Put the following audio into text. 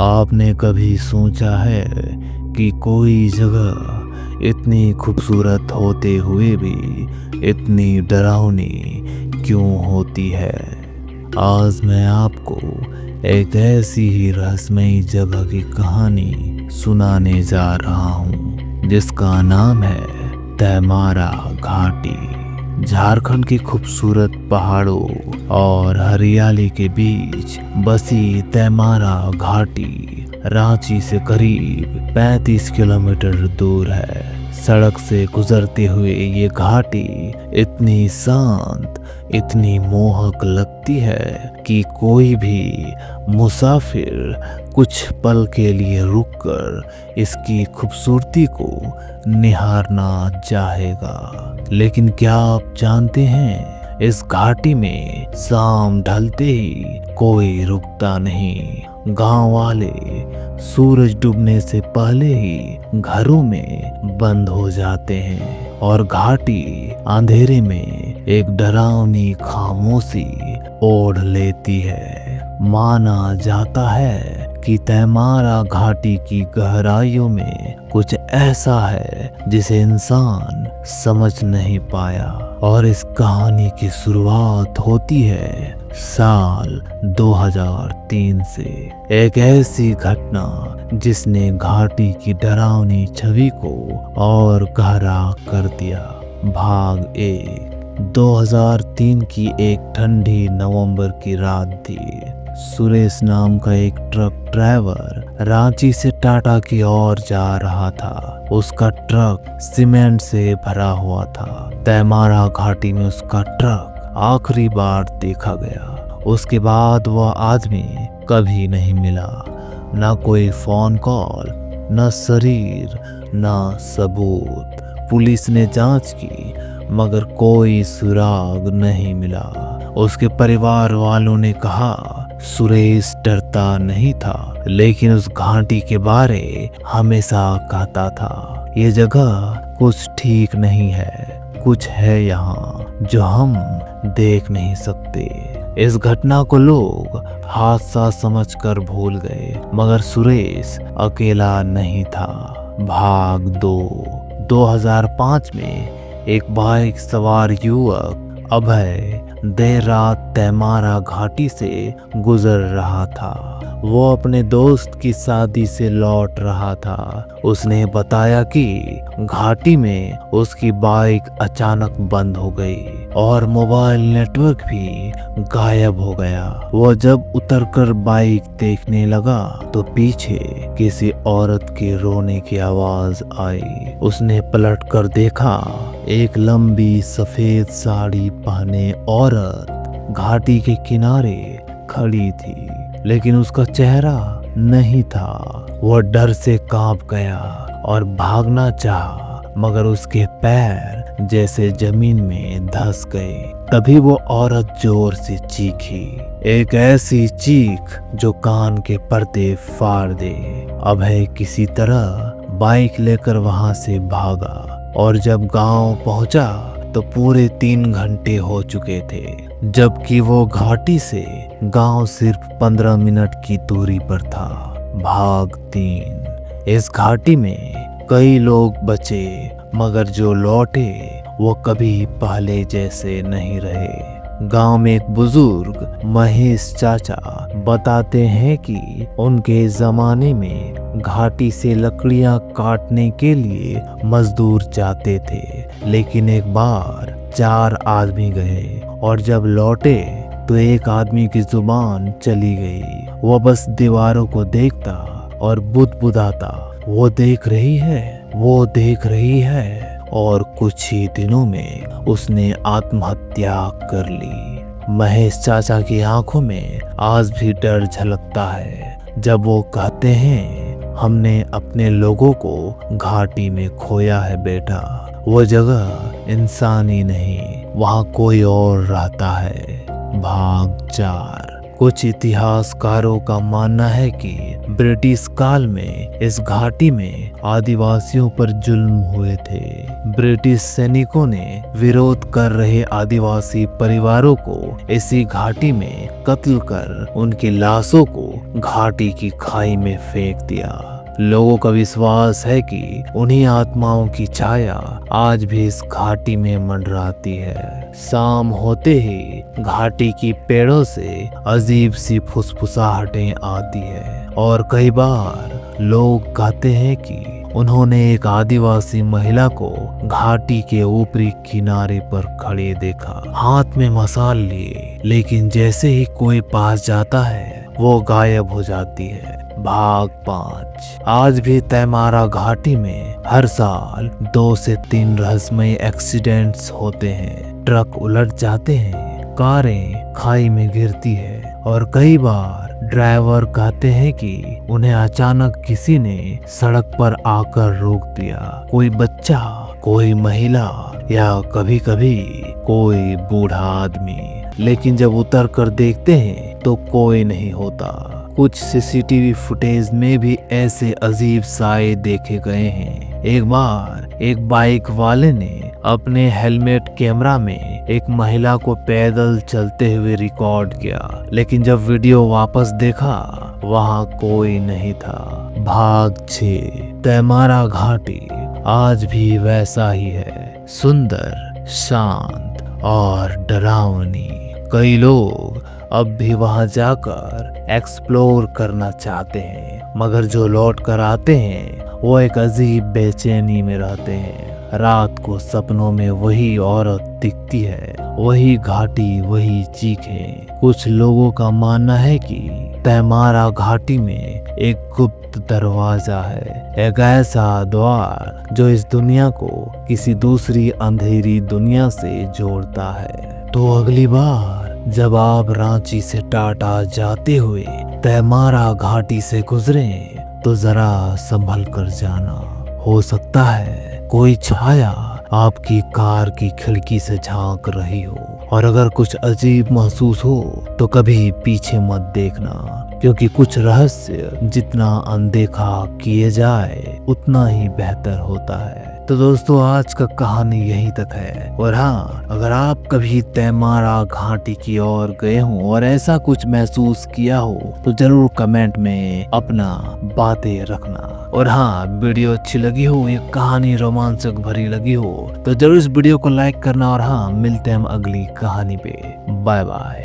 आपने कभी सोचा है कि कोई जगह इतनी खूबसूरत होते हुए भी इतनी डरावनी क्यों होती है? आज मैं आपको एक ऐसी ही रहस्यमयी जगह की कहानी सुनाने जा रहा हूँ जिसका नाम है तैमारा घाटी। झारखंड की खूबसूरत पहाड़ों और हरियाली के बीच बसी तैमारा घाटी रांची से करीब 35 किलोमीटर दूर है। सड़क से गुजरते हुए ये घाटी इतनी शांत, इतनी मोहक लगती है कि कोई भी मुसाफिर कुछ पल के लिए रुककर इसकी खूबसूरती को निहारना चाहेगा। लेकिन क्या आप जानते हैं, इस घाटी में शाम ढलते ही कोई रुकता नहीं। गांव वाले सूरज डूबने से पहले ही घरों में बंद हो जाते हैं और घाटी अंधेरे में एक डरावनी खामोशी ओढ़ लेती है। माना जाता है कि तैमारा घाटी की गहराइयों में कुछ ऐसा है जिसे इंसान समझ नहीं पाया। और इस कहानी की शुरुआत होती है साल 2003 से, एक ऐसी घटना जिसने घाटी की डरावनी छवि को और गहरा कर दिया। भाग 1। 2003 की एक ठंडी नवंबर की रात थी। सुरेश नाम का एक ट्रक ड्राइवर रांची से टाटा की ओर जा रहा था। उसका ट्रक सीमेंट से भरा हुआ था। तैमारा घाटी में उसका ट्रक आखिरी बार देखा गया। उसके बाद वह आदमी कभी नहीं मिला। ना कोई फोन कॉल, ना शरीर, ना सबूत। पुलिस ने जांच की मगर कोई सुराग नहीं मिला। उसके परिवार वालों ने कहा सुरेश डरता नहीं था, लेकिन उस घाटी के बारे हमेशा कहता था, ये जगह कुछ ठीक नहीं है, कुछ है यहाँ जो हम देख नहीं सकते। इस घटना को लोग हादसा समझकर भूल गए, मगर सुरेश अकेला नहीं था। भाग 2। 2005 में एक बाइक सवार युवक अभय देर रात तैमारा घाटी से गुजर रहा था। वो अपने दोस्त की शादी से लौट रहा था। उसने बताया कि घाटी में उसकी बाइक अचानक बंद हो गई और मोबाइल नेटवर्क भी गायब हो गया। वो जब उतरकर बाइक देखने लगा तो पीछे किसी औरत के रोने की आवाज आई। उसने पलटकर देखा, एक लंबी सफेद साड़ी पहने औरत घाटी के किनारे खड़ी थी, लेकिन उसका चेहरा नहीं था। वह डर से कांप गया और भागना चाहा, मगर उसके पैर जैसे जमीन में धंस गए। तभी वो औरत जोर से चीखी, एक ऐसी चीख जो कान के पर्दे फाड़ दे। अभय किसी तरह बाइक लेकर वहां से भागा और जब गांव पहुंचा तो पूरे 3 घंटे हो चुके थे, जबकि वो घाटी से गांव सिर्फ 15 मिनट की दूरी पर था। भाग 3। इस घाटी में कई लोग बचे, मगर जो लौटे वो कभी पहले जैसे नहीं रहे। गांव में एक बुजुर्ग महेश चाचा बताते हैं कि उनके जमाने में घाटी से लकड़ियां काटने के लिए मजदूर जाते थे, लेकिन एक बार 4 आदमी गए और जब लौटे तो एक आदमी की जुबान चली गई। वह बस दीवारों को देखता और बुदबुदाता, वो देख रही है, वो देख रही है। और कुछ ही दिनों में उसने आत्महत्या कर ली। महेश चाचा की आंखों में आज भी डर झलकता है जब वो कहते हैं, हमने अपने लोगों को घाटी में खोया है बेटा। वो जगह इंसानी नहीं, वहाँ कोई और रहता है। भाग 4। कुछ इतिहासकारों का मानना है कि ब्रिटिश काल में इस घाटी में आदिवासियों पर जुल्म हुए थे। ब्रिटिश सैनिकों ने विरोध कर रहे आदिवासी परिवारों को इसी घाटी में कत्ल कर उनकी लाशों को घाटी की खाई में फेंक दिया। लोगों का विश्वास है कि उन्हीं आत्माओं की छाया आज भी इस घाटी में मंडराती है। शाम होते ही घाटी की पेड़ों से अजीब सी फुसफुसाहटें आती है और कई बार लोग कहते हैं कि उन्होंने एक आदिवासी महिला को घाटी के ऊपरी किनारे पर खड़े देखा, हाथ में मशाल लिए, लेकिन जैसे ही कोई पास जाता है वो गायब हो जाती है। भाग 5। आज भी तैमारा घाटी में हर साल 2 से 3 रहस्यमय एक्सीडेंट्स होते हैं। ट्रक उलट जाते हैं, कारें खाई में गिरती है और कई बार ड्राइवर कहते हैं कि उन्हें अचानक किसी ने सड़क पर आकर रोक दिया। कोई बच्चा, कोई महिला या कभी कभी कोई बूढ़ा आदमी। लेकिन जब उतर कर देखते हैं तो कोई नहीं होता। कुछ सीसीटीवी फुटेज में भी ऐसे अजीब साए देखे गए हैं। एक बार एक बाइक वाले ने अपने हेलमेट कैमरा में एक महिला को पैदल चलते हुए रिकॉर्ड किया, लेकिन जब वीडियो वापस देखा वहां कोई नहीं था। भाग 6। तैमारा घाटी आज भी वैसा ही है, सुंदर, शांत और डरावनी। कई लोग अब भी वहां जाकर एक्सप्लोर करना चाहते हैं, मगर जो लौट कर आते हैं वो एक अजीब बेचैनी में रहते हैं। रात को सपनों में वही औरत दिखती है, वही घाटी, वही चीखें। कुछ लोगों का मानना है कि तैमारा घाटी में एक गुप्त दरवाजा है, एक ऐसा द्वार जो इस दुनिया को किसी दूसरी अंधेरी दुनिया से जोड़ता है। तो अगली बार जब आप रांची से टाटा जाते हुए तैमारा घाटी से गुजरे तो जरा संभल कर जाना। हो सकता है कोई छाया आपकी कार की खिड़की से झांक रही हो, और अगर कुछ अजीब महसूस हो तो कभी पीछे मत देखना, क्योंकि कुछ रहस्य जितना अनदेखा किए जाए उतना ही बेहतर होता है। तो दोस्तों, आज का कहानी यहीं तक है। और हाँ, अगर आप कभी तैमारा घाटी की ओर गए हो और ऐसा कुछ महसूस किया हो तो जरूर कमेंट में अपना बातें रखना। और हाँ, वीडियो अच्छी लगी हो, ये कहानी रोमांचक भरी लगी हो तो जरूर इस वीडियो को लाइक करना। और हाँ, मिलते हैं हम अगली कहानी पे। Bye bye.